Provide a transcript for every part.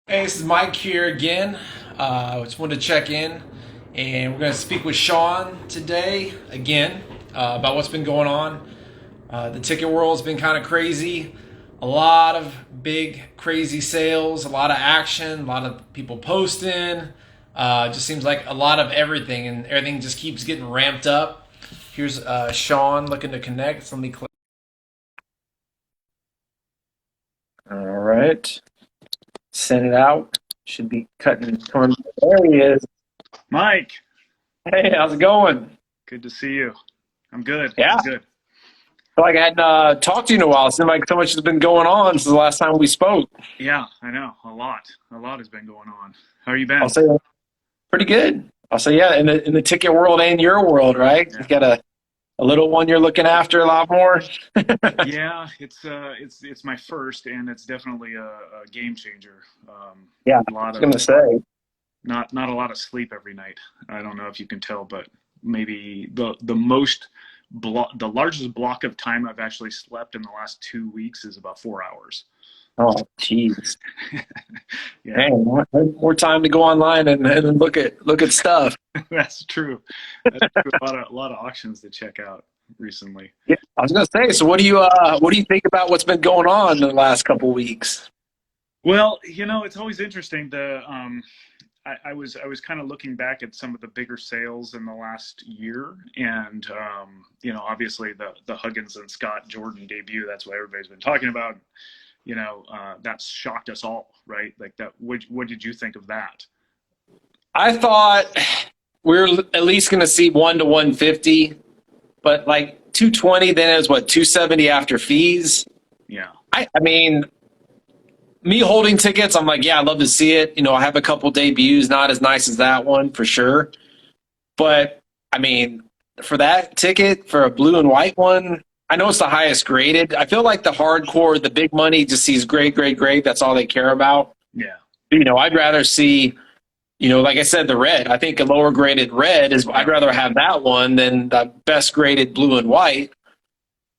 Hey, this is Mike here again. Just wanted to check in, and we're going to speak with Sean today again about what's been going on. The ticket world's been kind of crazy. A lot of big, crazy sales, a lot of action, a lot of people posting. Just seems like a lot of everything, and everything just keeps getting ramped up. Here's Sean looking to connect. So let me click. All right. Send it out. Should be cutting. There he is. Mike, Hey, how's it going? good to see you. I'm good. Yeah, I'm I good. feel like I hadn't talked to you in a while. It seemed like so much has been going on since the last time we spoke. Yeah, I know. A lot. A lot has been going on. How you I'll been? say pretty good. I'll say yeah, in the ticket world and your world, right? Yeah. You got a little one you're looking after a lot more. Yeah, it's my first, and it's definitely a game changer. Yeah, I A lot was of gonna say. not a lot of sleep every night. I don't know if you can tell, but maybe the largest block of time I've actually slept in the last 2 weeks is about 4 hours. Oh, jeez. Yeah, Man, more time to go online and look at stuff. that's true. That's true. A lot of auctions to check out recently. Yeah, I was gonna say. So, what do you think about what's been going on in the last couple weeks? Well, it's always interesting. I was kind of looking back at some of the bigger sales in the last year, and obviously the Huggins and Scott Jordan debut. That's what everybody's been talking about. That's shocked us all, right? Like that. What did you think of that? I thought we are at least going to see 1 to 150, but like 220, then it was what 270 after fees. Yeah, I mean, me holding tickets, I'm like, yeah, I'd love to see it. I have a couple debuts, not as nice as that one for sure, but I mean, for that ticket for a blue and white one, I know it's the highest graded. I feel like the hardcore, the big money, just sees great, great, great. That's all they care about. yeah, I'd rather see like I said, the red. I think a lower graded red is. I'd yeah, rather have that one than the best graded blue and white.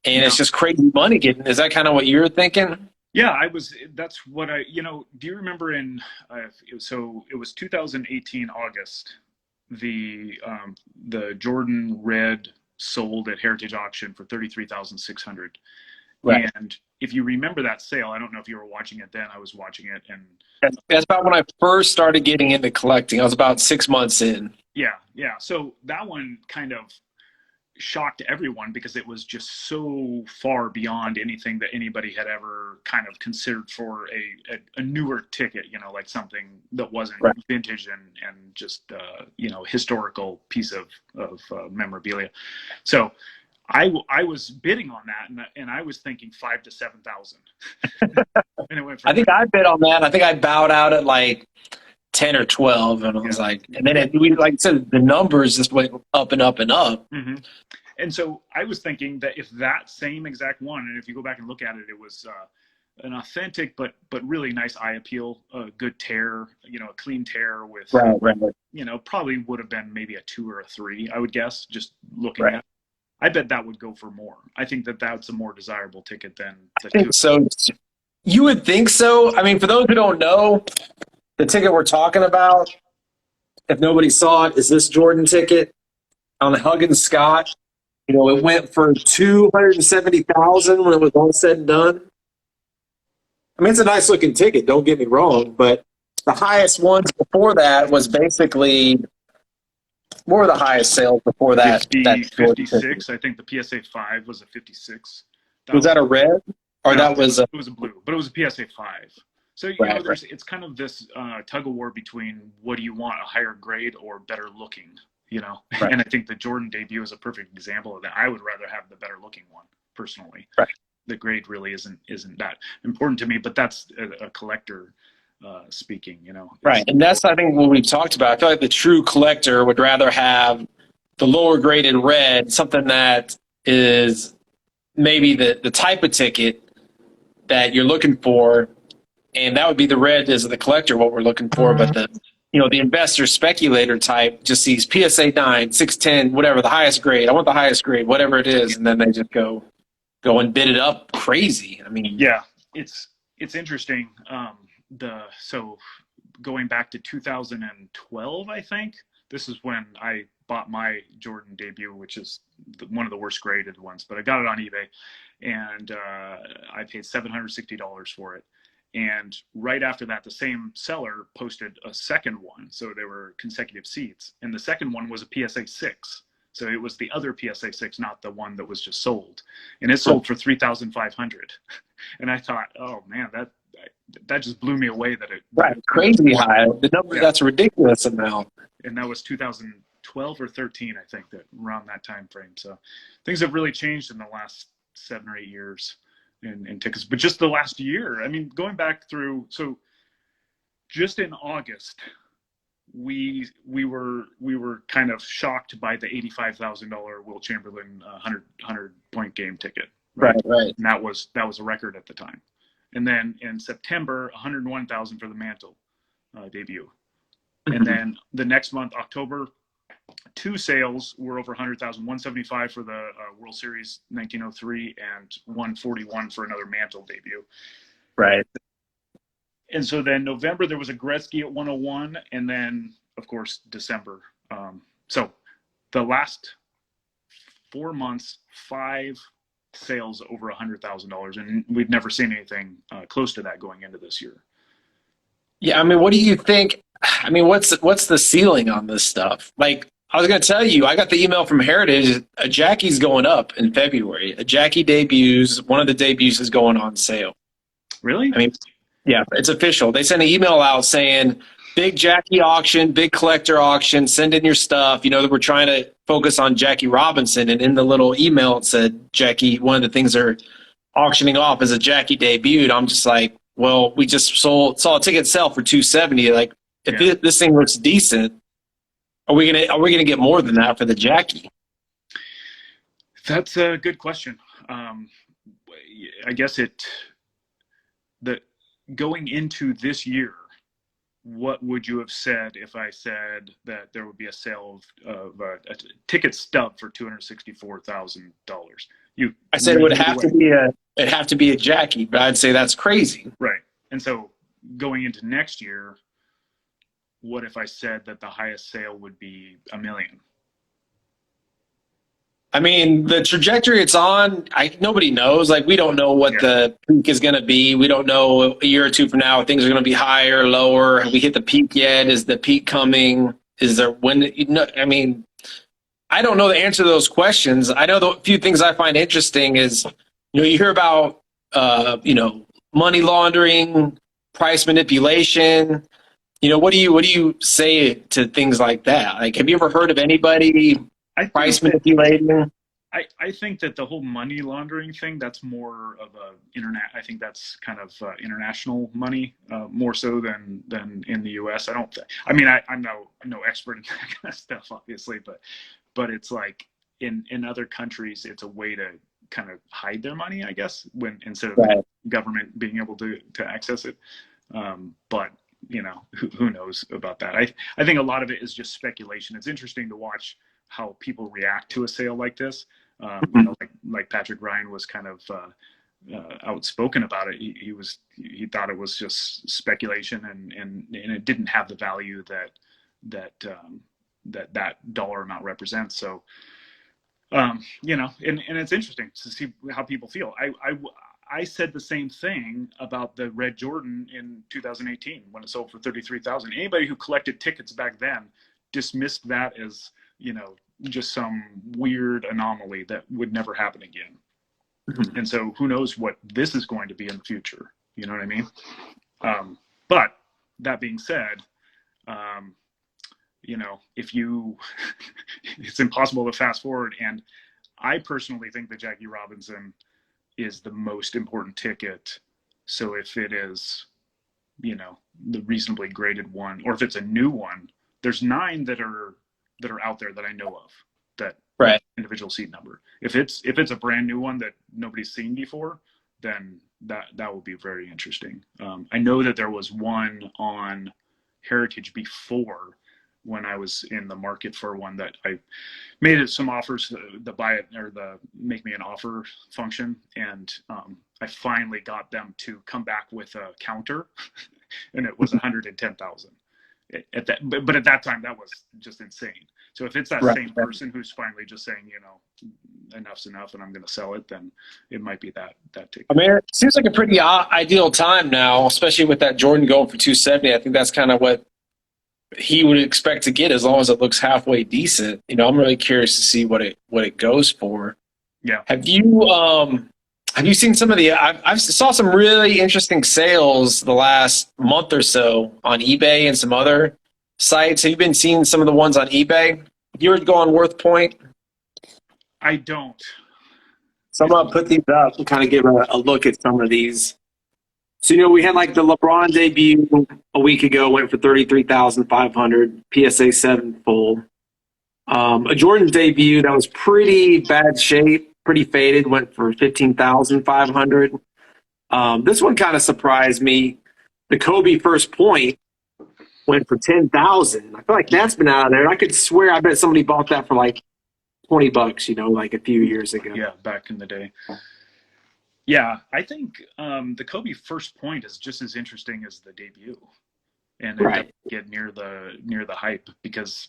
And yeah. it's just crazy money getting. Is that kind of what you're thinking? Yeah, I was. That's what do you remember it was 2018 August, the Jordan Red sold at Heritage Auction for 33,600. Right. And if you remember that sale, I don't know if you were watching it then. I was watching it, and That's about when I first started getting into collecting. I was about 6 months in. yeah, yeah. So that one kind of shocked everyone because it was just so far beyond anything that anybody had ever kind of considered for a newer ticket, like something that wasn't Right. vintage and just historical piece of memorabilia. So I was bidding on that, and I was thinking 5 to 7 thousand, and it went I from there. think I bid on that. I think I bowed out at like 10 or 12, and I Yeah. was like, and then we like I said, the numbers just went up and up and up. Hmm. And so I was thinking that if that same exact one, and if you go back and look at it, it was an authentic but really nice eye appeal, a good tear, a clean tear with, Right, right, probably would have been maybe a 2 or a 3, I would guess, just looking at right. it. I bet that would go for more. I think that that's a more desirable ticket than I the two. think so. You would think so. I mean, for those who don't know, the ticket we're talking about, if nobody saw it, is this Jordan ticket on the Huggins Scott. It went for 270,000 when it was all said and done. I mean, it's a nice looking ticket. Don't get me wrong, but the highest ones before that was basically what were the highest sales before that 50, Jordan ticket? 56. I think the PSA 5 was a 56. Was that a red or No, that was a it was a blue, but it was a PSA 5. So right? Right. it's kind of this tug of war between what do you want, a higher grade or better looking, Right. And I think the Jordan debut is a perfect example of that. I would rather have the better looking one personally. Right. The grade really isn't that important to me, but that's a collector speaking. Right. And that's, I think, what we've talked about. I feel like the true collector would rather have the lower graded red, something that is maybe the type of ticket that you're looking for. And that would be the red as the collector, what we're looking for. But the investor speculator type just sees PSA 9, 610, whatever, the highest grade. I want the highest grade, whatever it is. And then they just go and bid it up crazy. I mean, Yeah, it's interesting. so going back to 2012, I think this is when I bought my Jordan debut, which is one of the worst graded ones, but I got it on eBay, and I paid $760 for it. And right after that, the same seller posted a second one, so there were consecutive seats, and the second one was a PSA 6. So it was the other PSA 6, not the one that was just sold, and it sold for 3,500. And I thought, oh man, that just blew me away that Right, it crazy high. The number, yeah, that's a ridiculous amount. and that was 2012 or 13, I think, that around that time frame. So things have really changed in the last 7 or 8 years in tickets, but just the last year, I mean, going back through, so just in August, we were kind of shocked by the $85,000 Will Chamberlain 100 point game ticket, right? Right, right. And that was a record at the time. And then in September, 101,000 for the Mantle debut. And then the next month, October, two sales were over 100,000. 175 for the World Series 1903 and 141 for another Mantle debut. Right. And so then November, there was a Gretzky at 101, and then, of course, December. So the last 4 months, five sales over $100,000, and we've never seen anything close to that going into this year. Yeah, I mean, what do you think? I mean, what's the ceiling on this stuff? Like, I was going to tell you, I got the email from Heritage. A Jackie's going up in February. A Jackie debuts. One of the debuts is going on sale. Really? I mean, yeah, it's official. They sent an email out saying, big Jackie auction, big collector auction, send in your stuff. You know, we're trying to focus on Jackie Robinson. And in the little email, it said, Jackie, one of the things they're auctioning off is a Jackie debut. I'm just like, well, we just saw a ticket sell for 270. Like, if this thing looks decent, are we gonna get more than that for the Jackie? That's a good question. I guess going into this year, what would you have said if I said that there would be a sale of a ticket stub for $264,000? I said it would have to be a Jackie, but I'd say that's crazy. Right. And so going into next year, what if I said that the highest sale would be $1 million? I mean, the trajectory it's on, nobody knows. Like, we don't know what the peak is going to be. We don't know a year or two from now if things are going to be higher, lower. Have we hit the peak yet? Is the peak coming? Is there when? I mean, I don't know the answer to those questions. I know the few things I find interesting is, you hear about, money laundering, price manipulation. What do you say to things like that? Like, have you ever heard of anybody price manipulating? I think that the whole money laundering thing, that's more of I think that's kind of international money, more so than in the U.S. I mean, I'm no expert in that kind of stuff, obviously, but it's like in other countries, it's a way to kind of hide their money, I guess, instead of the government being able to access it. But who knows about that? I think a lot of it is just speculation. It's interesting to watch how people react to a sale like this. Like Patrick Ryan was kind of outspoken about it. He thought it was just speculation, and it didn't have the value that dollar amount represents. So and it's interesting to see how people feel. I said the same thing about the Red Jordan in 2018 when it sold for 33,000. Anybody who collected tickets back then dismissed that as, just some weird anomaly that would never happen again. Mm-hmm. And so who knows what this is going to be in the future? You know what I mean? But that being said, it's impossible to fast forward. And I personally think that Jackie Robinson is the most important ticket. So if it is, the reasonably graded one, or if it's a new one, there's 9 that are out there that I know of that individual seat number. If it's a brand new one that nobody's seen before, then that will be very interesting. I know that there was one on Heritage before, when I was in the market for one, that I made it some offers, the buy it or the make me an offer function. And I finally got them to come back with a counter and it was 110,000 at that. But at that time, that was just insane. So if it's that Right. same person who's finally just saying, enough's enough, and I'm going to sell it, then it might be that ticket. I mean, it seems like a pretty ideal time now, especially with that Jordan going for 270. I think that's kind of what he would expect to get as long as it looks halfway decent. I'm really curious to see what it goes for. Yeah. Have you seen some of the? I saw some really interesting sales the last month or so on eBay and some other sites. Have you been seeing some of the ones on eBay? If you were to go on Worth Point, I don't. so I'm gonna put these up and kind of give a look at some of these. So we had like the LeBron debut a week ago, went for 33,500 PSA 7 full. A Jordan debut that was pretty bad shape, pretty faded, went for 15,500. This one kind of surprised me. The Kobe first point went for 10,000. I feel like that's been out of there. I could swear I bet somebody bought that for like $20, like a few years ago. Yeah, back in the day. Yeah, I think the Kobe first point is just as interesting as the debut, and it doesn't get near the hype because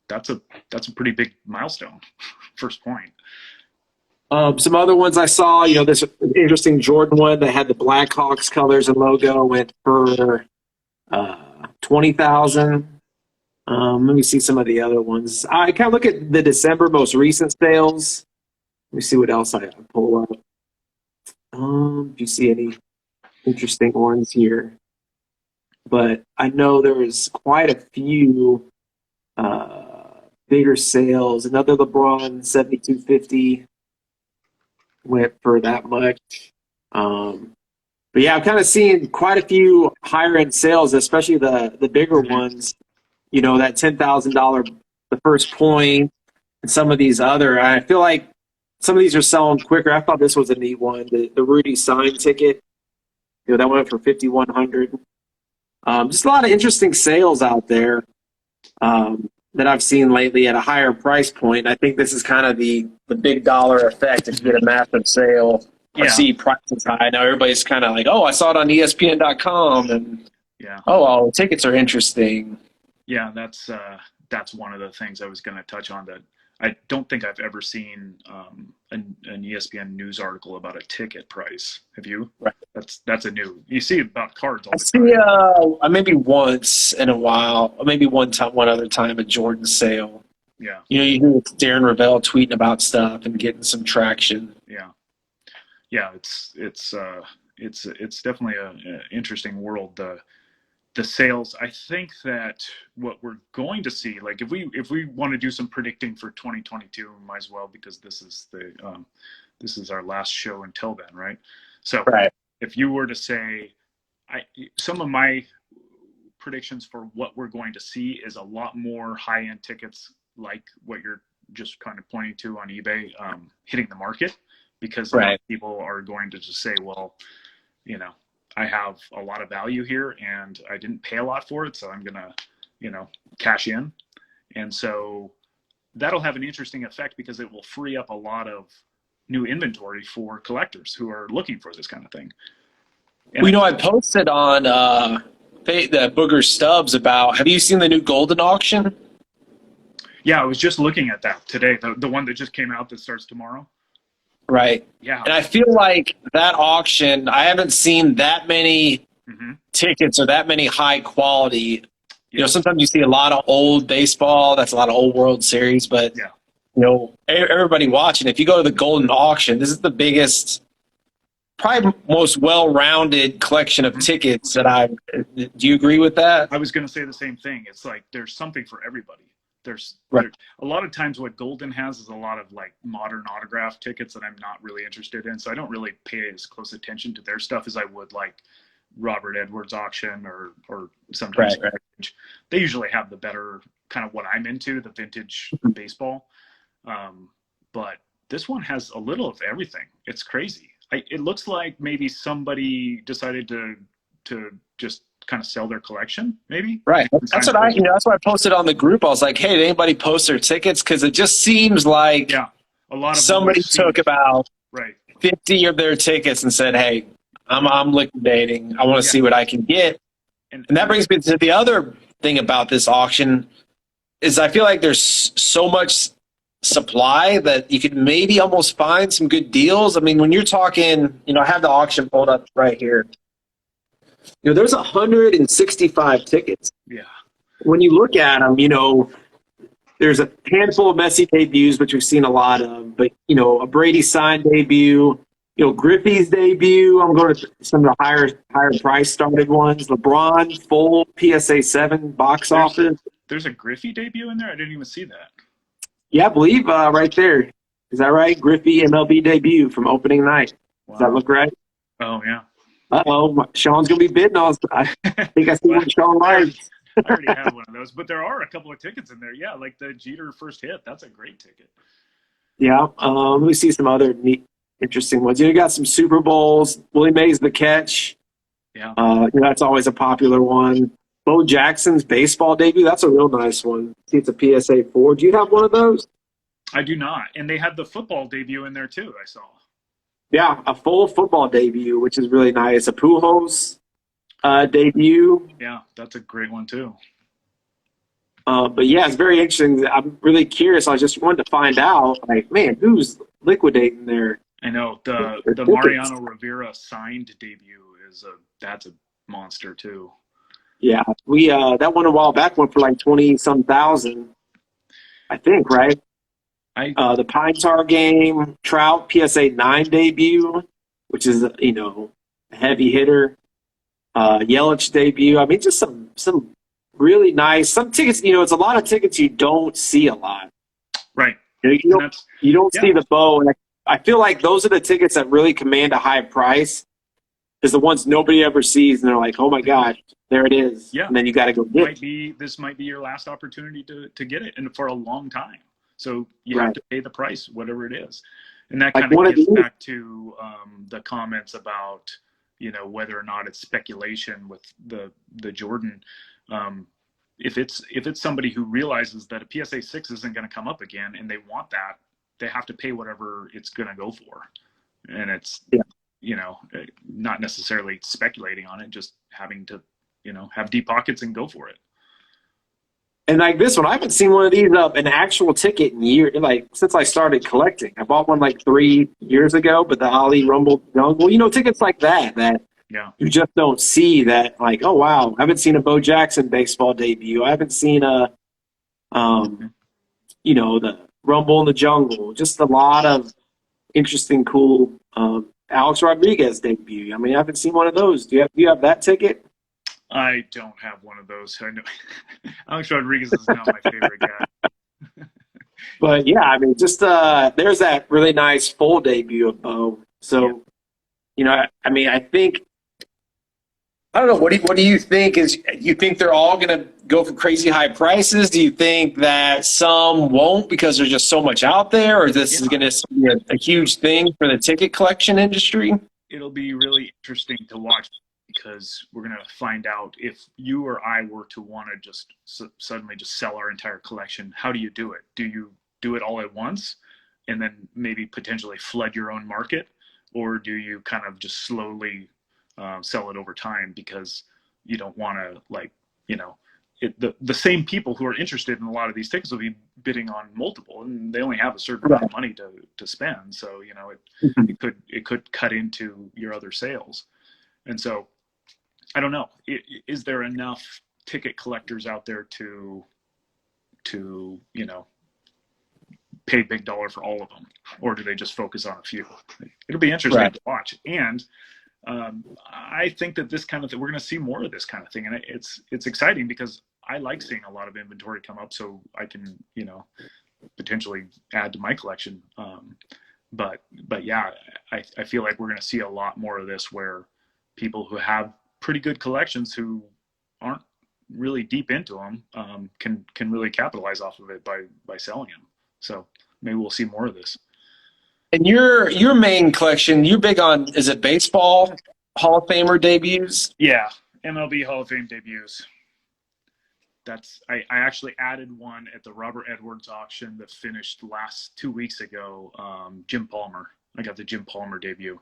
that's a pretty big milestone. First point. Some other ones I saw, this interesting Jordan one that had the Blackhawks colors and logo went for 20,000. Let me see some of the other ones. I kind of look at the December most recent sales. Let me see what else I pull up. Do you see any interesting ones here? But I know there was quite a few bigger sales. Another LeBron 7250 went for that much. But yeah, I'm kind of seeing quite a few higher end sales, especially the bigger ones. That $10,000, the first point, and some of these other. I feel like some of these are selling quicker. I thought this was a neat one. The Rudy sign ticket, that went for 5,100. Just a lot of interesting sales out there that I've seen lately at a higher price point. I think this is kind of the big dollar effect. If you get a massive sale or see prices high, now everybody's kind of like, oh, I saw it on ESPN.com, and oh, tickets are interesting. Yeah, that's one of the things I was going to touch on. That I don't think I've ever seen an ESPN news article about a ticket price. Have you? Right. That's a new. You see about cards all the time. I see maybe once in a while, or maybe one other time a Jordan sale. Yeah. You hear Darren Ravel tweeting about stuff and getting some traction. Yeah. Yeah, it's definitely an interesting world. The sales, I think that what we're going to see, like if we want to do some predicting for 2022, we might as well, because this is our last show until then, right? So if you were to say, some of my predictions for what we're going to see is a lot more high-end tickets, like what you're just kind of pointing to on eBay, hitting the market, because a lot of people are going to just say, well, I have a lot of value here and I didn't pay a lot for it, so I'm going to, cash in. And so that'll have an interesting effect because it will free up a lot of new inventory for collectors who are looking for this kind of thing. And I posted on the Booger Stubbs about, have you seen the new Goldin auction? Yeah, I was just looking at that today, the one that just came out that starts tomorrow. Right. Yeah. And I feel like that auction, I haven't seen that many tickets or that many high quality. Sometimes you see a lot of old baseball. That's a lot of old World Series. But, everybody watching, if you go to the Goldin auction, this is the biggest, probably most well-rounded collection of tickets that do you agree with that? I was going to say the same thing. It's like there's something for everybody. There's a lot of times what Goldin has is a lot of like modern autograph tickets that I'm not really interested in. So I don't really pay as close attention to their stuff as I would like Robert Edwards auction or sometimes they usually have the better kind of what I'm into, the vintage baseball. But this one has a little of everything. It's crazy. It looks like maybe somebody decided to just kind of sell their collection, maybe. Right. That's what that's why I posted on the group. I was like, hey, did anybody post their tickets? Because it just seems like a lot of somebody took about 50 of their tickets and said, hey, I'm liquidating. I want to see what I can get. And that brings me to the other thing about this auction is I feel like there's so much supply that you could maybe almost find some good deals. I mean, when you're talking, I have the auction pulled up right here. There's 165 tickets. Yeah. When you look at them, there's a handful of Messi debuts, which we've seen a lot of, but a Brady sign debut, Griffey's debut. I'm going to some of the higher price started ones. LeBron full PSA 7 box office. There's a Griffey debut in there. I didn't even see that. Yeah, I believe right there. Is that right? Griffey MLB debut from opening night. Wow. Does that look right? Oh yeah. Sean's gonna be bidding on. I think I see one Sean likes. I already have one of those, but there are a couple of tickets in there. Yeah, like the Jeter first hit. That's a great ticket. Yeah. Let me see some other neat, interesting ones. You got some Super Bowls. Willie Mays the catch. Yeah. That's always a popular one. Bo Jackson's baseball debut. That's a real nice one. See, it's a PSA 4. Do you have one of those? I do not. And they had the football debut in there too, I saw. Yeah, a full football debut, which is really nice. A Pujols debut. Yeah, that's a great one too. But yeah, it's very interesting. I'm really curious. I just wanted to find out, like, man, who's liquidating there? I know the Mariano Rivera signed debut that's a monster too. Yeah, we that one a while back went for like 20-some thousand, I think, right? The Pine Tar game, Trout PSA 9 debut, which is a heavy hitter. Yelich debut. I mean, just some really nice. Some tickets, it's a lot of tickets you don't see a lot. Right. You don't see the Bo, and I feel like those are the tickets that really command a high price. Is the ones nobody ever sees, and they're like, "Oh my gosh, there it is!" Yeah, and then you got to go get it. This might be your last opportunity to get it, and for a long time. So you have to pay the price, whatever it is, and that kind of gets back to the comments about whether or not it's speculation with the Jordan. If it's somebody who realizes that a PSA 6 isn't going to come up again, and they want that, they have to pay whatever it's going to go for, and it's not necessarily speculating on it, just having to have deep pockets and go for it. And like this one, I haven't seen one of these an actual ticket in years, like since I started collecting. I bought one like 3 years ago, but the Ali Rumble Jungle, tickets like that you just don't see that. Like, oh wow, I haven't seen a Bo Jackson baseball debut. I haven't seen the Rumble in the Jungle. Just a lot of interesting, cool Alex Rodriguez debut. I mean, I haven't seen one of those. Do you have that ticket? I don't have one of those. I know Alex Rodriguez is not my favorite guy. But yeah, I mean, just there's that really nice full debut of Bo. So, I mean, I think I don't know. What do you think? You think they're all going to go for crazy high prices? Do you think that some won't because there's just so much out there, or this is going to be a huge thing for the ticket collection industry? It'll be really interesting to watch because we're going to find out if you or I were to want to just suddenly just sell our entire collection. How do you do it? Do you do it all at once and then maybe potentially flood your own market, or do you kind of just slowly sell it over time because you don't want to the same people who are interested in a lot of these tickets will be bidding on multiple, and they only have a certain amount of money to spend. So it could cut into your other sales, and so I don't know. Is there enough ticket collectors out there to pay big dollar for all of them, or do they just focus on a few? It'll be interesting to watch, and I think that this kind of thing, we're going to see more of this kind of thing, and it's exciting because I like seeing a lot of inventory come up, so I can potentially add to my collection. But yeah, I feel like we're going to see a lot more of this where people who have pretty good collections who aren't really deep into them can really capitalize off of it by selling them. So maybe we'll see more of this. And your main collection, you're big on, is it baseball Hall of Famer debuts? Yeah, MLB Hall of Fame debuts. I actually added one at the Robert Edwards auction that finished 2 weeks ago. Jim Palmer. I got the Jim Palmer debut.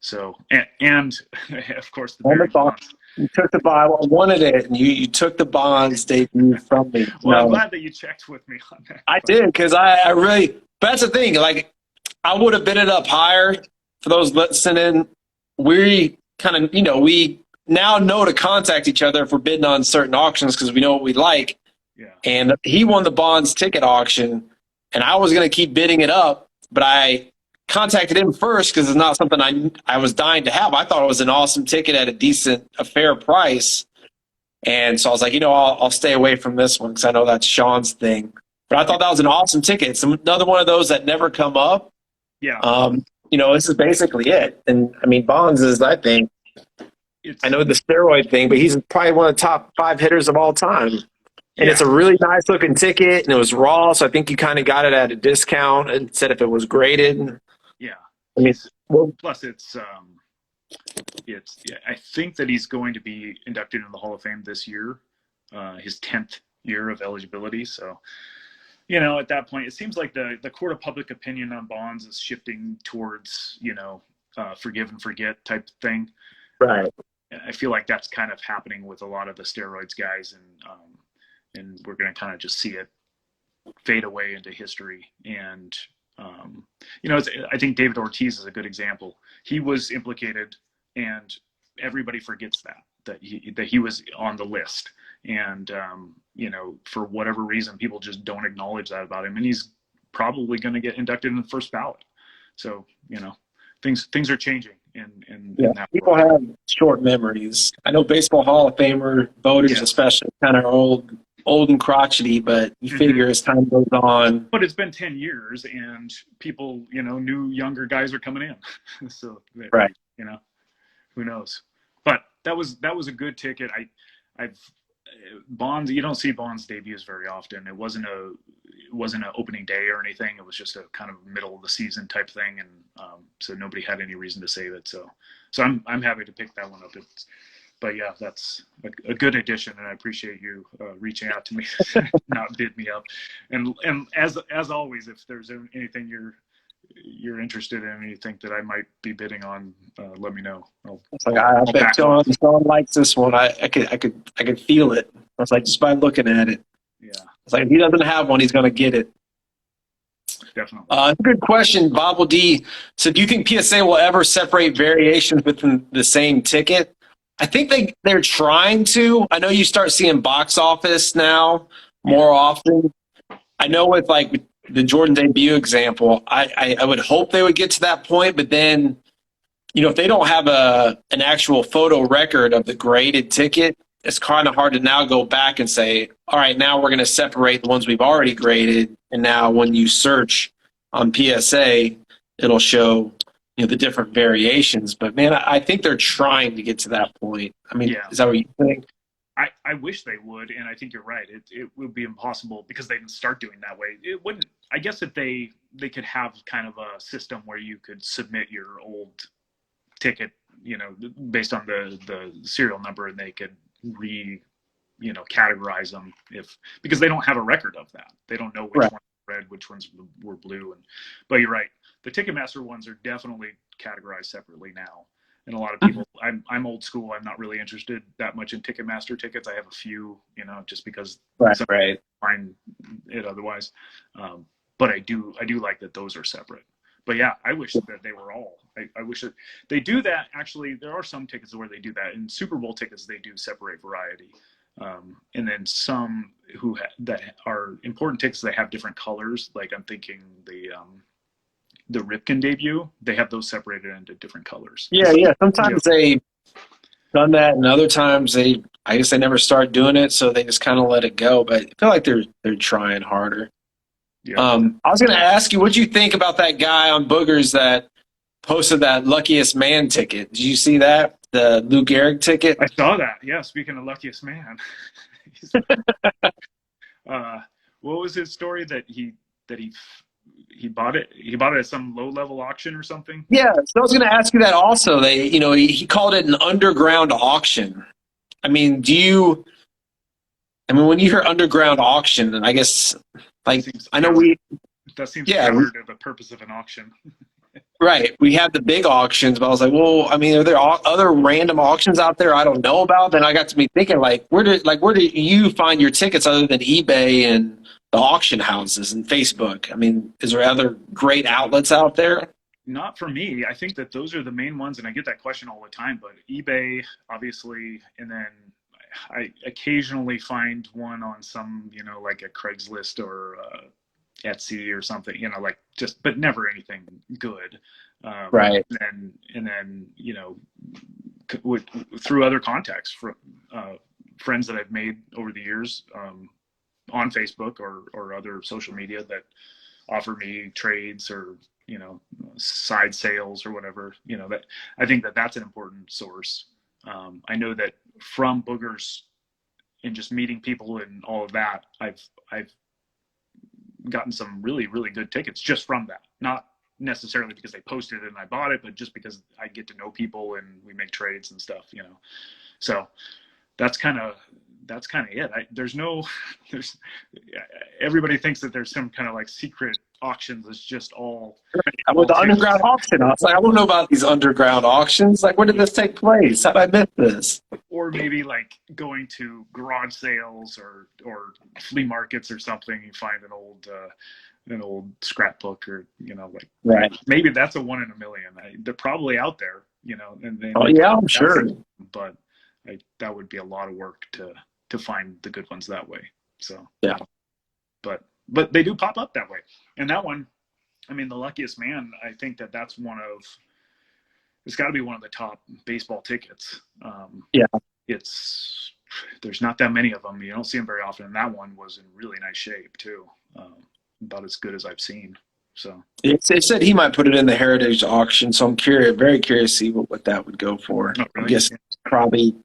So and of course the On the Barry bond. Bonds. You took the bond. I wanted it, and you took the bonds debut from me. Well, I'm No, glad that you checked with me on that. I But did because I really. But that's the thing. Like I would have bid it up higher for those listening. We kind of, we now know to contact each other if we're bidding on certain auctions because we know what we like. yeah, And he won the bonds ticket auction, and I was going to keep bidding it up, but I contacted him first because it's not something I was dying to have. I thought it was an awesome ticket at a fair price, and so I was like, I'll stay away from this one because I know that's Sean's thing. But I thought that was an awesome ticket. It's another one of those that never come up. yeah. This is basically it. And I mean, Bonds is, I think, It's I know the steroid thing, but he's probably one of the top 5 hitters of all time. And it's yeah, a really nice looking ticket, and it was raw, so I think you kind of got it at a discount instead if it was graded. yeah. I mean, He's well, plus it's yeah, I think that he's going to be inducted into the Hall of Fame this year, his 10th year of eligibility. So, at that point, it seems like the court of public opinion on Bonds is shifting towards, forgive and forget type thing. right. I feel like that's kind of happening with a lot of the steroids guys, and we're going to kind of just see it fade away into history. And I think David Ortiz is a good example. He was implicated, and everybody forgets that he was on the list. And for whatever reason, people just don't acknowledge that about him. And he's probably going to get inducted in the first ballot. So things are changing in that People world. have short memories. I know baseball Hall of Famer voters, Yeah. especially, kind of old and crotchety, but you figure as time goes on. But it's been 10 years, and people, new younger guys are coming in. So, Right. Who knows? But that was a good ticket. I've Bonds. You don't see Bonds debuts very often. It wasn't an opening day or anything. It was just a kind of middle of the season type thing, and so nobody had any reason to save it. So I'm happy to pick that one up. But yeah, that's a good addition, and I appreciate you reaching out to me, not bid me up. And as always, if there's anything you're interested in and you think that I might be bidding on, let me know. It's like I bet Sean likes this one. I could feel it. I was like, just by looking at it. Yeah, It's like if he doesn't have one, he's going to get it. definitely. Good question, Bobble D. So, do you think PSA will ever separate variations within the same ticket? I think they're trying to. I know you start seeing box office now more often. I know with like the Jordan debut example, I would hope they would get to that point, but then if they don't have an actual photo record of the graded ticket, it's kind of hard to now go back and say, all right, now we're going to separate the ones we've already graded, and now when you search on PSA, it'll show the different variations. But man, I think they're trying to get to that point. I mean, Yeah. Is that what you think? I wish they would, and I think you're right. It would be impossible because they didn't start doing that way. It wouldn't. I guess if they could have kind of a system where you could submit your old ticket, based on the serial number, and they could categorize them because they don't have a record of that. They don't know which Right. ones were red, which ones were blue. But you're right. The Ticketmaster ones are definitely categorized separately now. And a lot of people, I'm old school. I'm not really interested that much in Ticketmaster tickets. I have a few, just because Right. find it otherwise. But I do like that those are separate. But yeah, I wish that they were all. I wish that they do that. Actually, there are some tickets where they do that. In Super Bowl tickets, they do separate variety. And then some that are important tickets, they have different colors. Like I'm thinking the Ripken debut, they have those separated into different colors. Yeah. Sometimes they've done that, and other times I guess they never start doing it, so they just kind of let it go. But I feel like they're trying harder. Yeah. I was going to ask you, what do you think about that guy on Boogers that posted that Luckiest Man ticket? Did you see that? The Lou Gehrig ticket? I saw that. Yeah. Speaking of Luckiest Man, what was his story that he bought it? He bought it at some low level auction or something. Yeah. So I was going to ask you that also. He called it an underground auction. I mean, when you hear underground auction, and I guess like Seems I know that seems counter to the purpose of an auction. Right. We have the big auctions, but I was like, well, I mean, are there other random auctions out there I don't know about? Then I got to be thinking, like, where do you find your tickets other than eBay and the auction houses and Facebook? I mean, is there other great outlets out there? Not for me. I think that those are the main ones, and I get that question all the time. But eBay, obviously, and then I occasionally find one on some, like a Craigslist or Etsy or something, like just, but never anything good. Right. And then with, through other contacts from friends that I've made over the years on Facebook or other social media that offer me trades or side sales or whatever. That I think that that's an important source. I know that from boogers and just meeting people and all of that, I've gotten some really really good tickets just from that. Not necessarily because they posted it and I bought it, but just because I get to know people and we make trades and stuff. So that's kind of it. There's no there's everybody thinks that there's some kind of like secret auctions that's just With all the underground tickets, auction, I was like, I don't know about these underground auctions. Like, where did this take place? How did I miss this? or maybe like going to garage sales or flea markets or something. You find an old scrapbook or like Right. maybe that's a one in a million. They're probably out there, and Oh, they yeah, I'm have sure. some, but that would be a lot of work to find the good ones that way. So, Yeah. but they do pop up that way, and that one, I mean, the Luckiest Man. I think that that's it's got to be one of the top baseball tickets. Yeah. It's there's not that many of them. You don't see them very often, and that one was in really nice shape too. About as good as I've seen. So It said he might put it in the heritage auction, so I'm curious, very curious to see what that would go for. oh, I really? guess probably.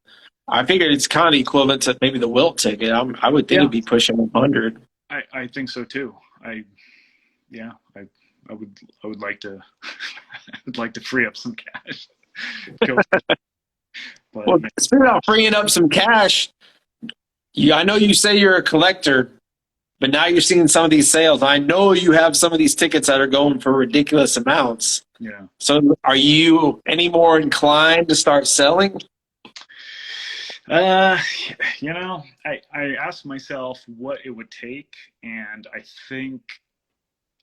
I figured it's kind of equivalent to maybe the Wilt ticket. I would think Yeah, it'd be pushing 100. I think so too. Yeah, I would like to I'd like to free up some cash. Go, but Well, speaking of freeing up some cash, I know you say you're a collector, but now you're seeing some of these sales. I know you have some of these tickets that are going for ridiculous amounts. yeah. So, are you any more inclined to start selling? Uh, I asked myself what it would take, and I think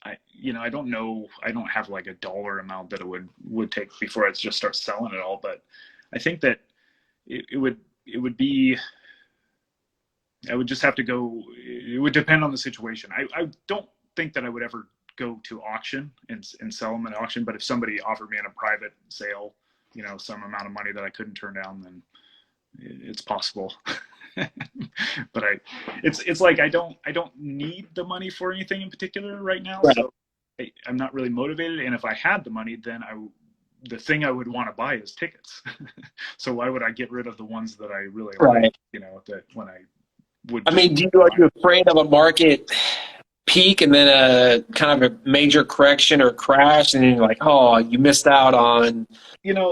I don't know. I don't have like a dollar amount that it would take before I'd just start selling it all. But I think that it would be. I would just have to go. It would depend on the situation. I don't think that I would ever go to auction and sell them at auction. But if somebody offered me in a private sale, some amount of money that I couldn't turn down, then it's possible. But it's like I don't need the money for anything in particular right now, Right. so I'm not really motivated. And if I had the money, then the thing I would want to buy is tickets. So why would I get rid of the ones that I really like? Right. That when I would I just mean, are you afraid of a market peak and then a kind of a major correction or crash, and then you're like, oh, you missed out on, I could I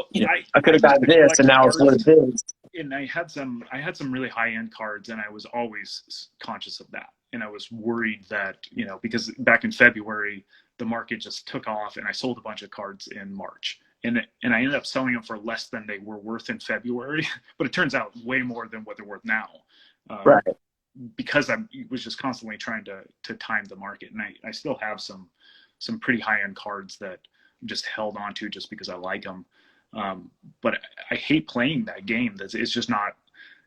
have used gotten to this, and collect now it's what cards, it is. and I had some really high end cards, and I was always conscious of that, and I was worried that because back in February the market just took off, and I sold a bunch of cards in March, and I ended up selling them for less than they were worth in February, but it turns out way more than what they're worth now. Right. Because I was just constantly trying to time the market, and I still have some pretty high end cards that I'm just held on to just because I like them. But I hate playing that game. It's just not.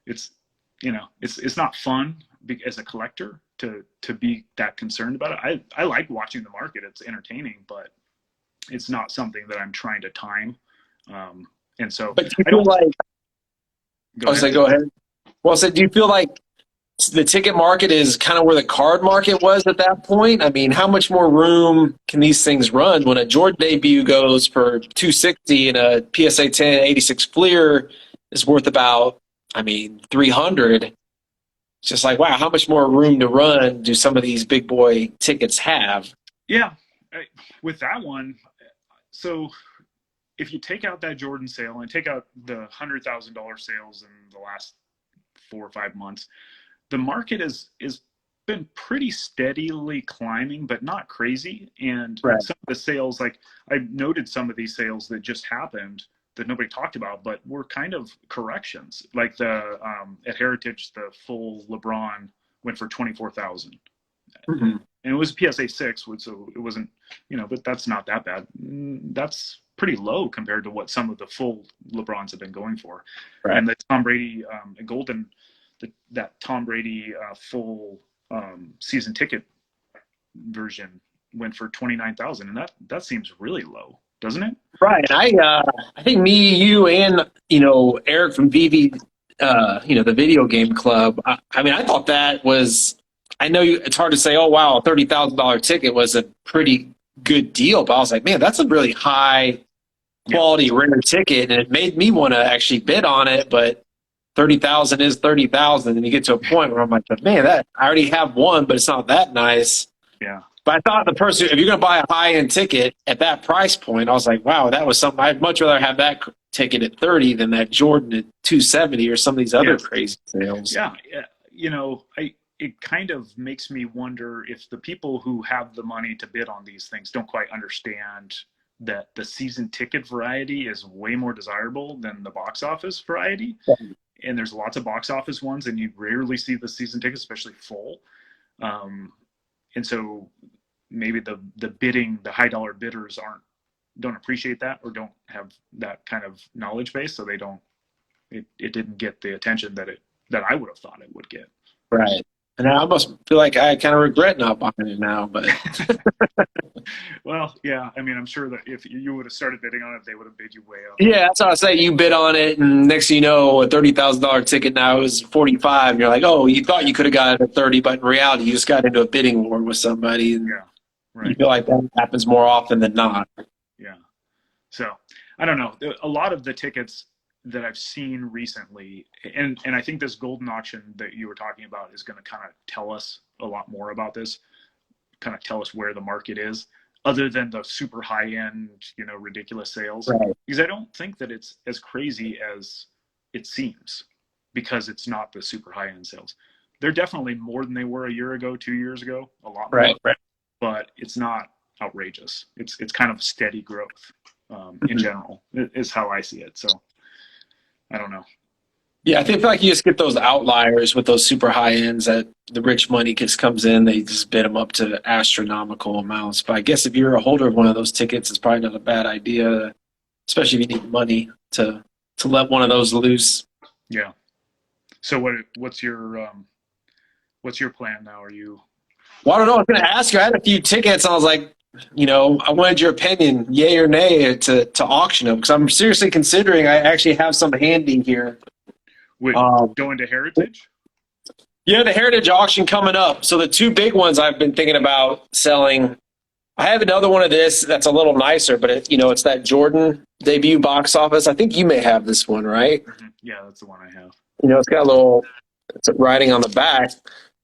It's not fun as a collector to be that concerned about it. I like watching the market. It's entertaining, but it's not something that I'm trying to time. And so But do you I feel don't like, go I'll ahead. say, go ahead. Well, so do you feel like the ticket market is kind of where the card market was at that point? I mean, how much more room can these things run when a Jordan debut goes for 260 and a PSA 10 86 Fleer is worth about, I mean, 300? It's just like, wow, how much more room to run do some of these big boy tickets have? Yeah, with that one. So if you take out that Jordan sale and take out the $100,000 sales in the last 4 or 5 months, the market is been pretty steadily climbing, but not crazy. And Right. some of the sales, like I noted some of these sales that just happened that nobody talked about, but were kind of corrections. Like the at Heritage, the full LeBron went for 24,000, Mhm. and it was a PSA 6, so it wasn't, but that's not that bad. That's pretty low compared to what some of the full LeBrons have been going for. Right. And the Tom Brady Goldin, that Tom Brady full season ticket version went for 29,000, and that seems really low, doesn't it? Right. I think me, you, and Eric from VV, the video game club. I mean, I thought that was. I know it's hard to say. Oh wow, a $30,000 ticket was a pretty good deal, but I was like, man, that's a really high quality rare ticket, and it made me want to actually bid on it. But 30,000 is 30,000, and you get to a point where I'm like, man, that I already have one, but it's not that nice. Yeah. But I thought the person, if you're going to buy a high end ticket at that price point, I was like, wow, that was something. I'd much rather have that ticket at 30 than that Jordan at 270 or some of these other crazy sales. Yeah. It kind of makes me wonder if the people who have the money to bid on these things don't quite understand that the season ticket variety is way more desirable than the box office variety. And there's lots of box office ones, and you rarely see the season tickets, especially full. And so maybe the bidding, the high dollar bidders don't appreciate that, or don't have that kind of knowledge base, so it didn't get the attention that I would have thought it would get. Right. And I almost feel like I kind of regret not buying it now, but well, yeah. I mean, I'm sure that if you would have started bidding on it, they would have bid you way up. yeah, that's how I say. You bid on it, and next thing you know, a $30,000 ticket now is 45, and you're like, oh, you thought you could have got it at 30, but in reality, you just got into a bidding war with somebody, and Right. you feel like that happens more often than not. Yeah. So I don't know. A lot of the tickets that I've seen recently, and I think this Goldin auction that you were talking about is going to kind of tell us a lot more about this, kind of tell us where the market is, other than the super high end, ridiculous sales. Right. Because I don't think that it's as crazy as it seems, because it's not the super high end sales. They're definitely more than they were a year ago, 2 years ago, a lot more. Right. But it's not outrageous. It's kind of steady growth in general, is how I see it. So I don't know. Yeah, I feel like you just get those outliers with those super high ends that the rich money just comes in. They just bid them up to astronomical amounts. But I guess if you're a holder of one of those tickets, it's probably not a bad idea, especially if you need money to let one of those loose. Yeah. So what's your plan now? Are you? Well, I don't know. I was going to ask you. I had a few tickets. And I was like, I wanted your opinion, yay or nay, to auction them, because I'm seriously considering. I actually have some handy here. Going to Heritage? Yeah, the Heritage auction coming up. So the two big ones I've been thinking about selling. I have another one of this that's a little nicer, but it's that Jordan debut box office. I think you may have this one, right? Mm-hmm. Yeah, that's the one I have. It's got it's writing on the back.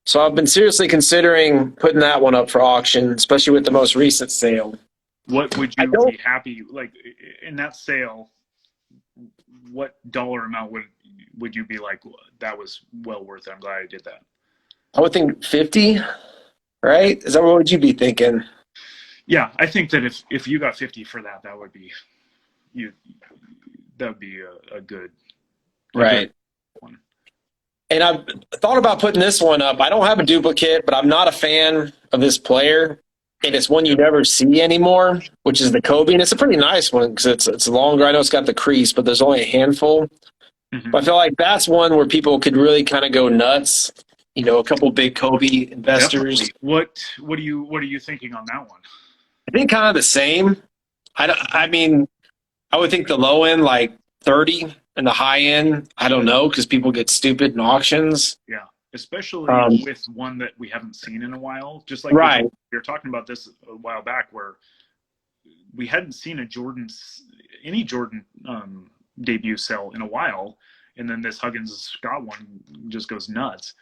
So I've been seriously considering putting that one up for auction, especially with the most recent sale. What would you be happy, like, in that sale, what dollar amount would you be like, that was well worth it, I'm glad I did that? I would think 50, right? Is that what would you be thinking? Yeah, I think that if you got 50 for that would be a good right one. And I've thought about putting this one up. I don't have a duplicate, but I'm not a fan of this player. And it's one you never see anymore, which is the Kobe. And it's a pretty nice one because it's longer. I know it's got the crease, but there's only a handful. Mm-hmm. But I feel like that's one where people could really kind of go nuts. A couple big Kobe investors. Definitely. What are you thinking on that one? I think kind of the same. I mean, I would think the low end like 30. And the high end, I don't know, because people get stupid in auctions. Yeah, especially with one that we haven't seen in a while. Just like right. We were talking about this a while back, where we hadn't seen any Jordan debut sell in a while, and then this Huggins Scott one just goes nuts.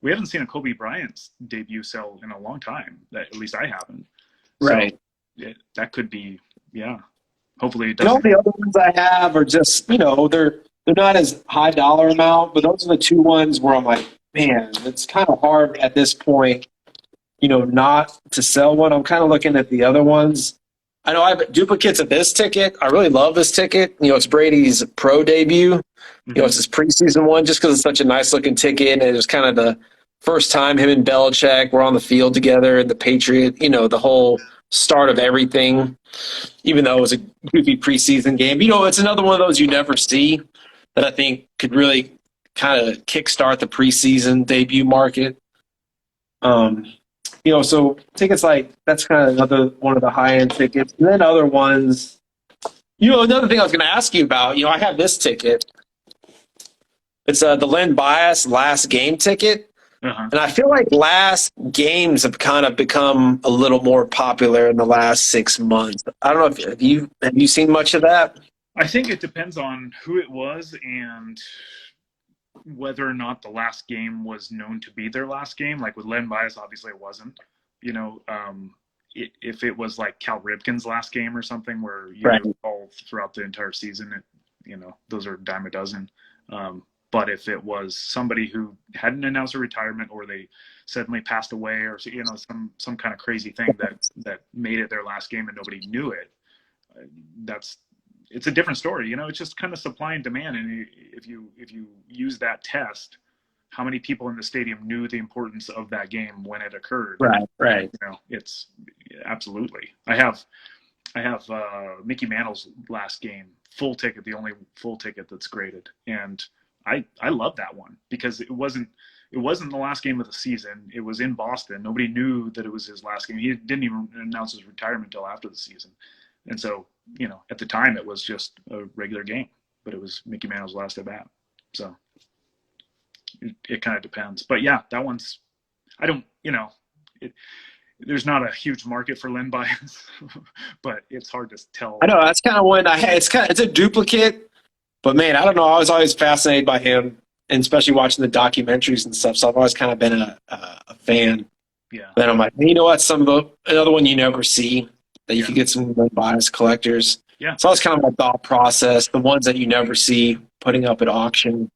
We haven't seen a Kobe Bryant's debut sell in a long time. That at least I haven't. Right. So that could be, yeah. Hopefully it doesn't. All the other ones I have are just, they're not as high dollar amount, but those are the two ones where I'm like, man, it's kind of hard at this point, not to sell one. I'm kind of looking at the other ones. I know I have duplicates of this ticket. I really love this ticket. It's Brady's pro debut. Hmm. It's his preseason one just because it's such a nice looking ticket. And it was kind of the first time him and Belichick were on the field together and the Patriot, the whole start of everything, even though it was a goofy preseason game. It's another one of those you never see that I think could really kind of kickstart the preseason debut market. Um, so tickets like that's kind of another one of the high end tickets. And then other ones, another thing I was going to ask you about, I have this ticket. It's the Len Bias last game ticket. Uh-huh. And I feel like last games have kind of become a little more popular in the last 6 months. I don't know if have you seen much of that? I think it depends on who it was and whether or not the last game was known to be their last game. Like with Len Bias, obviously it wasn't. You know, if it was like Cal Ripken's last game or something where Right. all throughout the entire season, those are a dime a dozen. But if it was somebody who hadn't announced a retirement or they suddenly passed away or some kind of crazy thing that made it their last game and nobody knew it, that's it's a different story. It's just kind of supply and demand. And if you use that test, how many people in the stadium knew the importance of that game when it occurred? Right. Right. It's absolutely. I have Mickey Mantle's last game full ticket, the only full ticket that's graded, and I love that one because it wasn't the last game of the season. It was in Boston. Nobody knew that it was his last game. He didn't even announce his retirement until after the season. And so, at the time it was just a regular game, but it was Mickey Mantle's last at bat. So it kind of depends. But yeah, that one's, I don't, it, there's not a huge market for Len Bias, but it's hard to tell. I know that's kind of one I had. It's a duplicate, but man, I don't know. I was always fascinated by him, and especially watching the documentaries and stuff. So I've always kind of been a fan. Yeah. Then I'm like, what? Another one you never see that you Yeah. could get some bias collectors. Yeah. So that's kind of my thought process. The ones that you never see putting up at auction,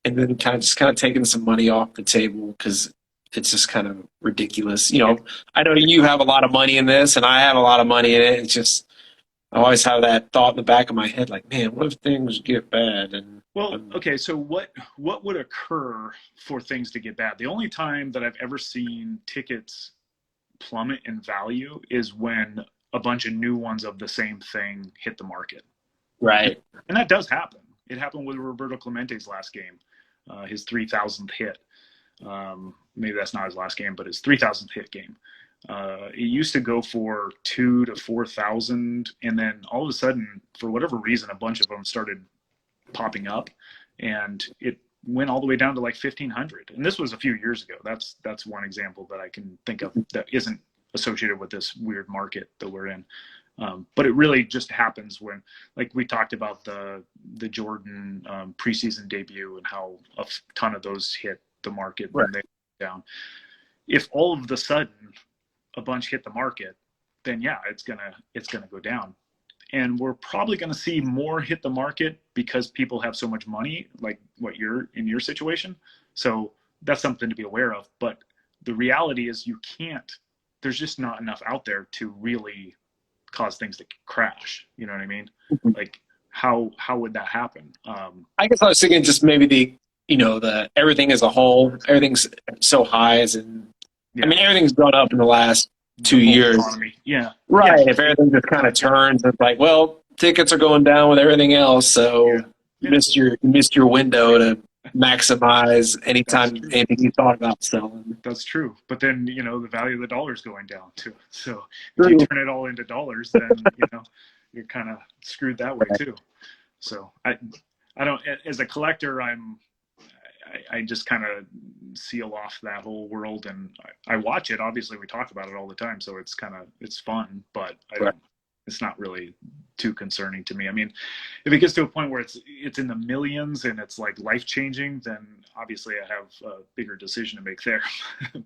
and then kind of taking some money off the table because it's just kind of ridiculous. I know you have a lot of money in this, and I have a lot of money in it. It's just I always have that thought in the back of my head, like, man, what if things get bad? And Well, okay, so what would occur for things to get bad? The only time that I've ever seen tickets plummet in value is when a bunch of new ones of the same thing hit the market. right, And that does happen. It happened with Roberto Clemente's last game, his 3,000th hit. Maybe that's not his last game, but his 3,000th hit game. It used to go for 2,000 to 4,000, and then all of a sudden, for whatever reason, a bunch of them started popping up, and it went all the way down to like 1,500. And this was a few years ago. That's one example that I can think of that isn't associated with this weird market that we're in. But it really just happens when, like we talked about the Jordan preseason debut and how a ton of those hit the market right, when they down. If all of the sudden a bunch hit the market, then yeah, it's gonna go down. And we're probably going to see more hit the market because people have so much money, like what you're in your situation. So that's something to be aware of. But the reality is there's just not enough out there to really cause things to crash. You know what I mean? Like how would that happen? I guess I was thinking just maybe the everything as a whole, everything's so high, and Yeah, I mean everything's gone up in the last the two whole years. economy. Yeah, Right. yeah, If everything just kind of turns, it's like, well, tickets are going down with everything else, so yeah, yeah. you missed your window to maximize That's anytime true. anything you thought about selling. That's true. But then, the value of the dollar is going down too. So if you True. turn it all into dollars, then, you're kind of screwed that way too. So I don't, as a collector, I just kind of seal off that whole world and I watch it. Obviously we talk about it all the time. So it's fun, but Right. it's not really too concerning to me. I mean, if it gets to a point where it's in the millions and it's like life changing, then obviously I have a bigger decision to make there.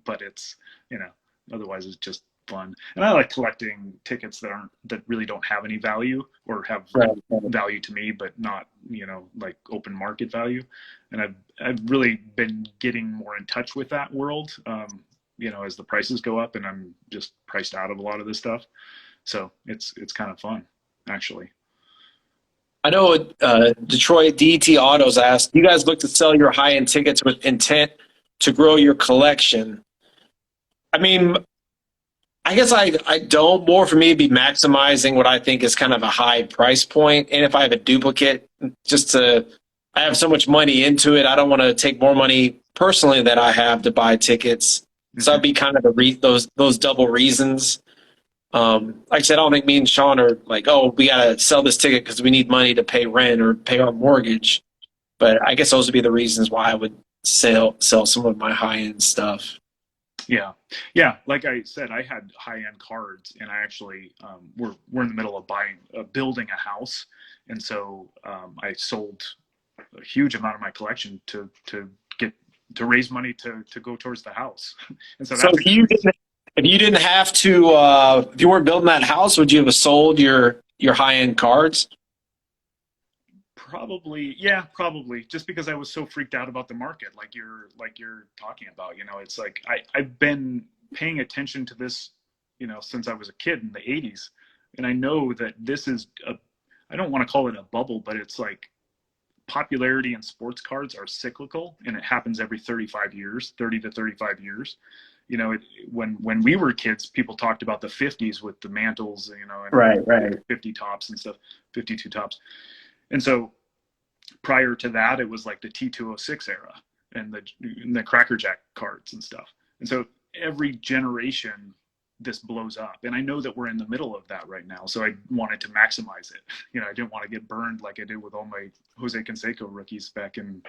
But it's otherwise it's just fun. And I like collecting tickets that really don't have any value or have Right. Right. value to me, but not, like open market value. And I've really been getting more in touch with that world, as the prices go up, and I'm just priced out of a lot of this stuff. So it's kind of fun, actually. I know Detroit DET Autos asked, you guys look to sell your high-end tickets with intent to grow your collection. I mean, I guess I don't. More for me to be maximizing what I think is kind of a high price point. And if I have a duplicate, I have so much money into it. I don't want to take more money personally that I have to buy tickets. So Mm-hmm. I'd be kind of those double reasons. Like I said, I don't think me and Sean are like, oh, we got to sell this ticket because we need money to pay rent or pay our mortgage. But I guess those would be the reasons why I would sell some of my high end stuff. Yeah, yeah. Like I said, I had high end cards, and I actually we're in the middle of building a house, and so I sold a huge amount of my collection get to raise money to go towards the house, and so So that's if you didn't have to, if you weren't building that house, would you have sold your high end cards? probably, yeah, probably, just because I was so freaked out about the market, like you're talking about. It's like I've been paying attention to this, since I was a kid in the '80s, and I know that this is I don't want to call it a bubble, but it's like popularity in sports cards are cyclical, and it happens every 35 years, 30 to 35 years. When we were kids, people talked about the '50s with the mantles, Right, and right. 50 tops and stuff, 52 tops. And so prior to that, it was like the T206 era and the Cracker Jack cards and stuff. And so every generation, this blows up. And I know that we're in the middle of that right now. So I wanted to maximize it. I didn't want to get burned like I did with all my Jose Canseco rookies back in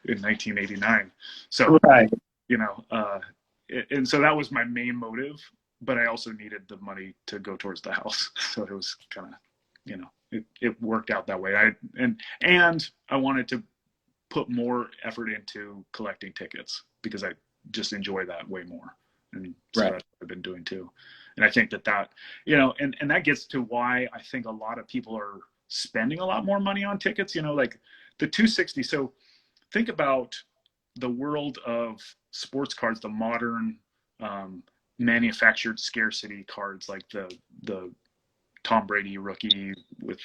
1989. So, Right. you know, uh, and so that was my main motive, but I also needed the money to go towards the house. So it was kind of, it worked out that way. And I wanted to put more effort into collecting tickets because I just enjoy that way more. And so Right. that's what I've been doing too. And I think that, and that gets to why I think a lot of people are spending a lot more money on tickets, like the 260. So think about the world of sports cards, the modern manufactured scarcity cards, like the Tom Brady rookie with,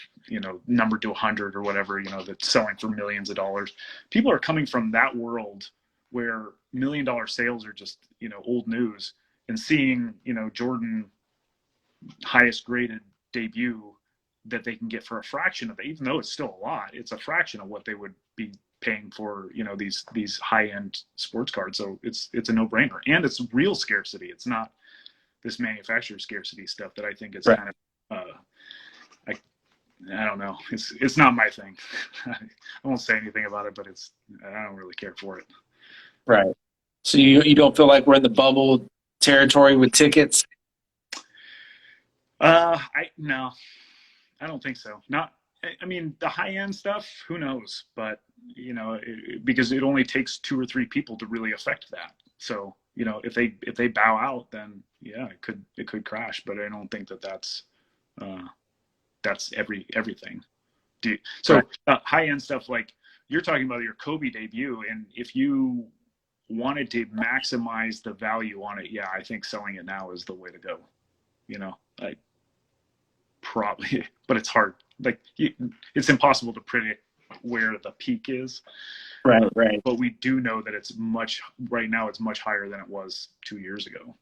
numbered to 100 or whatever, that's selling for millions of dollars. People are coming from that world where $1 million sales are just, old news, and seeing, Jordan highest graded debut that they can get for a fraction of it, even though it's still a lot, it's a fraction of what they would be paying for, these high end sports cards. So it's a no brainer, and it's real scarcity. It's not this manufacturer scarcity stuff that I think is Right. kind of I I don't know. It's not my thing. I won't say anything about it, but I don't really care for it. Right. So you don't feel like we're in the bubble territory with tickets? I no, I don't think so. Not. I mean, the high end stuff. Who knows? But because it only takes 2 or 3 people to really affect that. So if they bow out, then yeah, it could crash. But I don't think that that's everything. So Right. high end stuff, like you're talking about your Kobe debut, and if you wanted to maximize the value on it, yeah, I think selling it now is the way to go. I probably, but it's hard. Like it's impossible to predict where the peak is. Right. Right. But we do know that right now it's much higher than it was 2 years ago,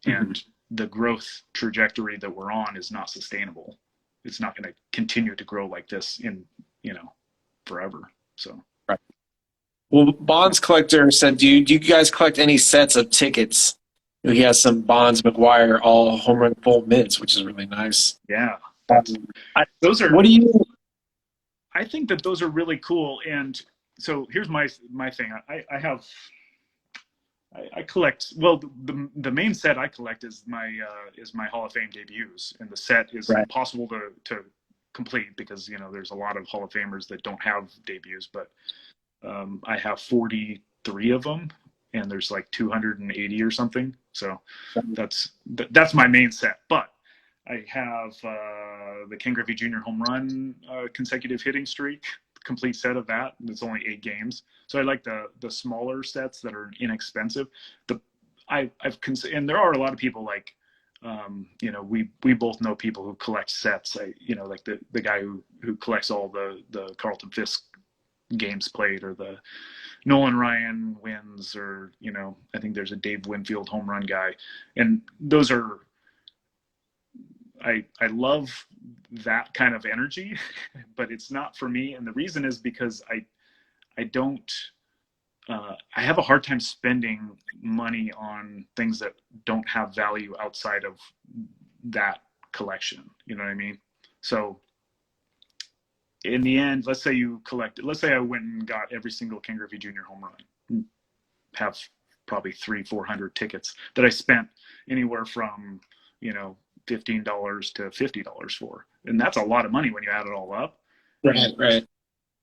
Mhm. and the growth trajectory that we're on is not sustainable. It's not going to continue to grow like this in forever. So Right. Well, Bonds Collector said, do you guys collect any sets of tickets? He has some Bonds McGuire all home run full mints, which is really nice. yeah, that's I, those are. what do you? I think that those are really cool. And so here's my thing. I collect. Well, the main set I collect is my Hall of Fame debuts, and the set is Right. impossible to complete because there's a lot of Hall of Famers that don't have debuts, but I have 43 of them, and there's like 280 or something. So that's my main set. But I have the Ken Griffey Jr. home run consecutive hitting streak, complete set of that. It's only 8 games. So I like the smaller sets that are inexpensive. The and there are a lot of people like, we both know people who collect sets. Like the guy who collects all the Carlton Fisk games played, or the Nolan Ryan wins, or I think there's a Dave Winfield home run guy, and those are I love that kind of energy, but it's not for me. And the reason is because I don't I have a hard time spending money on things that don't have value outside of that collection. You know what I mean? So in the end, let's say I went and got every single Ken Griffey Jr. home run, have probably 300-400 tickets that I spent anywhere from, $15 to $50 for. And that's a lot of money when you add it all up. Right.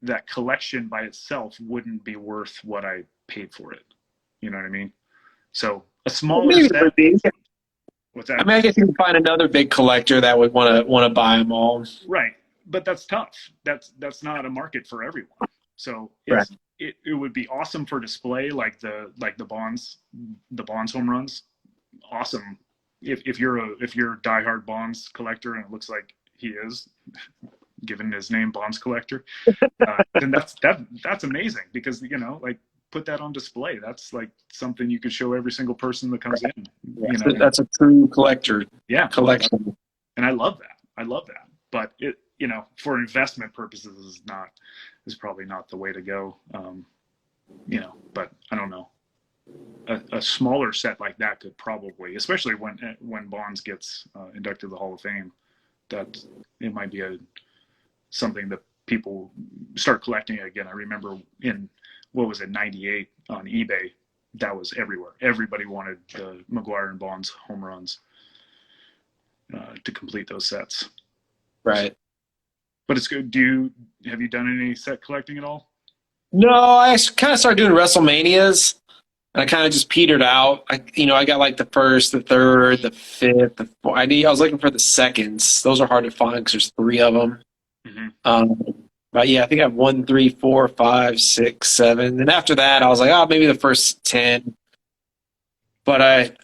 That collection by itself wouldn't be worth what I paid for it. You know what I mean? So a smaller set. What's that? I mean, I guess you can find another big collector that would want to buy them all. Right. But that's tough. That's not a market for everyone. So it would be awesome for display, like the Bonds home runs. Awesome. If you're a diehard Bonds collector, and it looks like he is, given his name, Bonds collector, then that's amazing, because like, put that on display. That's like something you could show every single person that comes in. That's a true collector. Yeah, collection. And I love that. But it, for investment purposes, is probably not the way to go. But I don't know. A smaller set like that could probably, especially when Bonds gets inducted to the Hall of Fame, that it might be something that people start collecting again. I remember in, what was it, 98 on eBay, that was everywhere. Everybody wanted the McGwire and Bonds home runs to complete those sets. Right. But it's good. Have you done any set collecting at all? No, I kind of started doing WrestleManias, and I kind of just petered out. I got like the first, the third, the fifth, the fourth. I was looking for the seconds. Those are hard to find because there's 3 of them. Mm-hmm. But yeah, I think I have 1, 3, 4, 5, 6, 7. And after that, I was like, maybe the first 10. But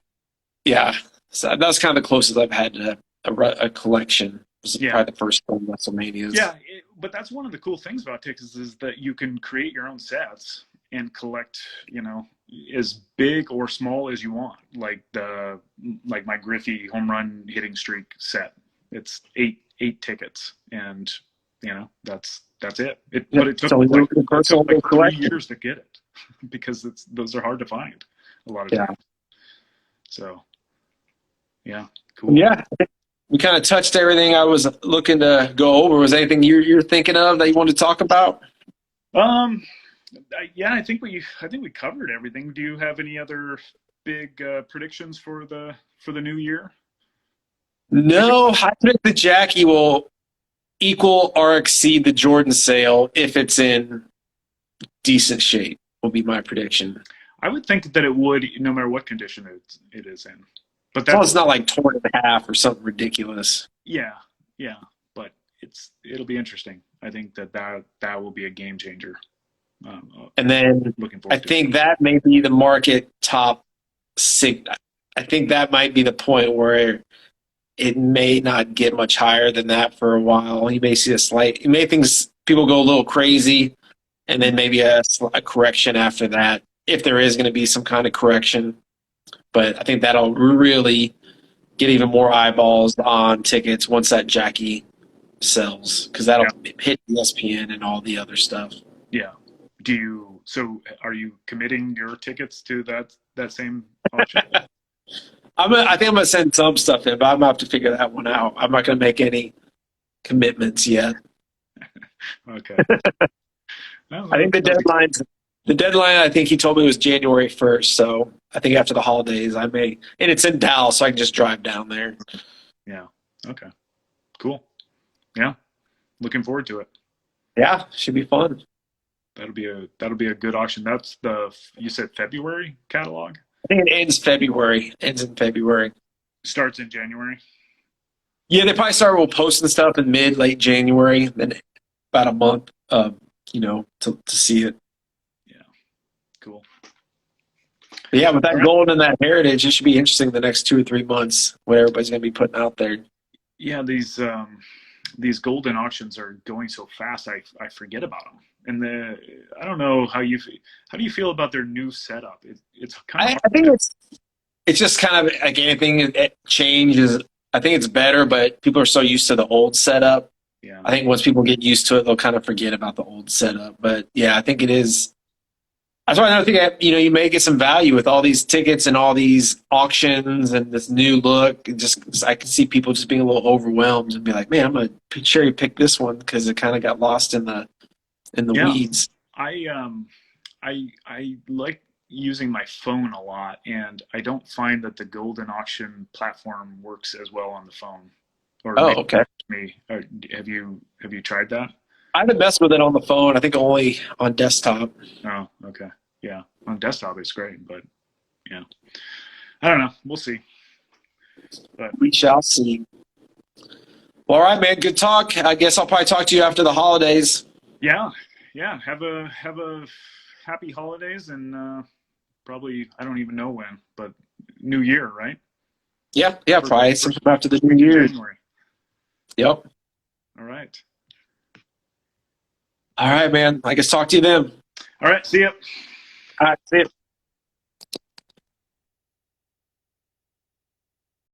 so that was kind of the closest I've had to a collection. It was probably the first 10 WrestleManias. Yeah, but that's one of the cool things about tickets, is that you can create your own sets and collect, as big or small as you want. Like my Griffey home run hitting streak set. It's 8 tickets, and that's it. But it took like 3 years to get it, because those are hard to find a lot of times. So yeah, cool. Yeah. We kind of touched everything I was looking to go over. Was anything you're thinking of that you wanted to talk about? I think we covered everything. Do you have any other big predictions for the new year? No, I think the Jackie will equal or exceed the Jordan sale if it's in decent shape, will be my prediction. I would think that it would, no matter what condition it is in. But it's not like torn in half or something ridiculous. Yeah, but it'll be interesting. I think that will be a game changer. And then I think that may be the market top 6. I think that might be the point where it may not get much higher than that for a while. You may see people go a little crazy, and then maybe a correction after that, if there is going to be some kind of correction. But I think that'll really get even more eyeballs on tickets once that Jackie sells, because that'll hit ESPN and all the other stuff. Yeah. So are you committing your tickets to that same auction? I think I'm going to send some stuff in, but I'm going to have to figure that one out. I'm not going to make any commitments yet. Okay. I think the deadline, I think he told me, was January 1st. So I think after the holidays, I may, and it's in Dallas, so I can just drive down there. Yeah. Okay. Cool. Yeah. Looking forward to it. Yeah. Should be fun. that'll be a good auction. That's you said February catalog? I think it ends February. Ends in February. Starts in January. Yeah, they probably start with posting stuff in late January, then about a month, to see it. Yeah, cool. But yeah, with All that right. gold and that heritage, it should be interesting the next 2 or 3 months what everybody's going to be putting out there. Yeah, these Goldin auctions are going so fast. I forget about them. And I don't know how do you feel about their new setup? It's kind of I hard think to. it's just kind of like anything. It changes. I think it's better, but people are so used to the old setup. Yeah, I think once people get used to it, they'll kind of forget about the old setup. But yeah, I think it is. That's why I think you may get some value with all these tickets and all these auctions and this new look. I can see people just being a little overwhelmed and be like, "Man, I'm gonna cherry pick this one because it kind of got lost in the yeah. weeds." I like using my phone a lot, and I don't find that the Golden auction platform works as well on the phone. Or Oh, maybe okay. me. Have you tried that? I haven't messed with it on the phone. I think only on desktop. Oh, okay. Yeah, on desktop it's great, but yeah, I don't know. We'll see. But We shall see. Well, all right, man. Good talk. I guess I'll probably talk to you after the holidays. yeah, yeah. Have a happy holidays, and probably I don't even know when, but New Year, right? Yeah, yeah, First, probably first sometime after the New week of Year. January. Yep. All right. All right, man. I guess talk to you then. All right. See ya. All right, see you.